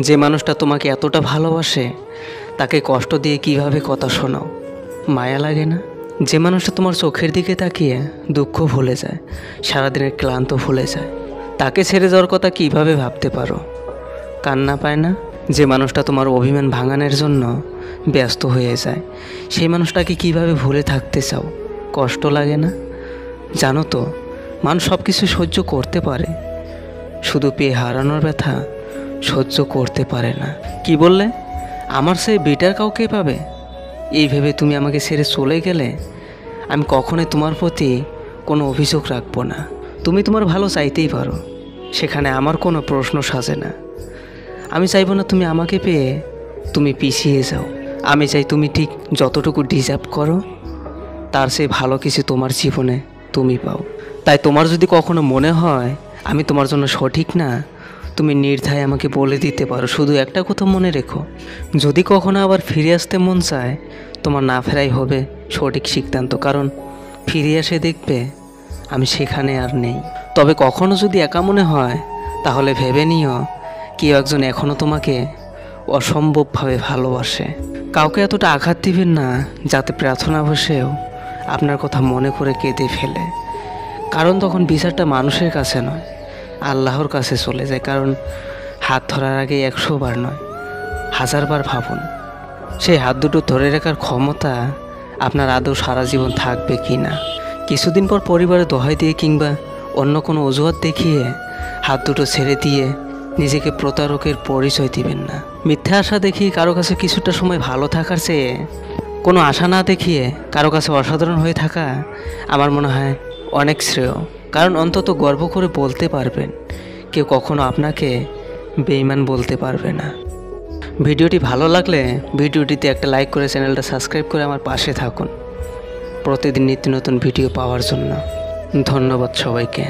যে মানুষটা তোমাকে এতটা ভালোবাসে তাকে কষ্ট দিয়ে কিভাবে কথা শোনাও? মায়া লাগে না? যে মানুষটা তোমার চোখের দিকে তাকিয়ে দুঃখ ভুলে যায়, সারাদিনের ক্লান্ত ভুলে যায়, তাকে ছেড়ে যাওয়ার কথা কিভাবে ভাবতে পারো? কান্না পায় না? যে মানুষটা তোমার অভিমান ভাঙানোর জন্য ব্যস্ত হয়ে যায়, সেই মানুষটাকে কিভাবে ভুলে থাকতে চাও? কষ্ট লাগে না? জানো তো, মানুষ সব কিছু সহ্য করতে পারে, শুধু পেয়ে হারানোর ব্যথা সহ্য করতে পারে না। কি বললে? আমার সেই বেটার কাউকে পাবে? এই ভেবে তুমি আমাকে ছেড়ে চলে গেলে আমি কখনোই তোমার প্রতি কোনো অভিযোগ রাখবো না। তুমি তোমার ভালো চাইতেই পারো, সেখানে আমার কোনো প্রশ্ন সাজে না। আমি চাইবো না তুমি আমাকে পেয়ে তুমি পিছিয়ে যাও। আমি চাই তুমি ঠিক যতটুকু ডিজার্ভ করো তার চেয়ে ভালো কিছু তোমার জীবনে তুমি পাও। তাই তোমার যদি কখনো মনে হয় আমি তোমার জন্য সঠিক না, তুমি নির্দ্বিধায় আমাকে বলে দিতে পারো। শুধু একটা কথা মনে রেখো, যদি কখনো আবার ফিরে আসতে মন চায়, তোমার না ফেরাই হবে সঠিক সিদ্ধান্ত। কারণ ফিরে এসে দেখবে আমি সেখানে আর নেই। তবে কখনো যদি একা মনে হয়, তাহলে ভেবে নিও কেউ একজন এখনও তোমাকে অসম্ভবভাবে ভালোবাসে। কাউকে এতটা আঘাত দিবেন না যাতে প্রার্থনা বসেও আপনার কথা মনে করে কেঁদে ফেলে। কারণ তখন বিচারটা মানুষের কাছে নয়, আল্লাহর কাছে চলে যায়। কারণ হাত ধরার আগে 100 বার নয়, 1000 বার ভাবুন সেই হাত দুটো ধরে রাখার ক্ষমতা আপনার আদৌ সারা জীবন থাকবে কি না। কিছুদিন পর পরিবারে দোহাই দিয়ে কিংবা অন্য কোনো অজুহাত দেখিয়ে হাত দুটো ছেড়ে দিয়ে নিজেকে প্রতারকের পরিচয় দিবেন না। মিথ্যা আশা দেখিয়ে কারো কাছে কিছুটা সময় ভালো থাকার চেয়ে কোনো আশা না দেখিয়ে কারো কাছে অসাধারণ হয়ে থাকা আমার মনে হয় অনেক শ্রেয়। কারণ অন্তত গর্ব করে বলতে পারবেন কেউ কখনো আপনাকে বেঈমান বলতে পারবে না। ভিডিওটি ভালো লাগলে ভিডিওটিতে একটা লাইক করে চ্যানেলটা সাবস্ক্রাইব করে আমার পাশে থাকুন প্রতিদিন নিত্য নতুন ভিডিও পাওয়ার জন্য। ধন্যবাদ সবাইকে।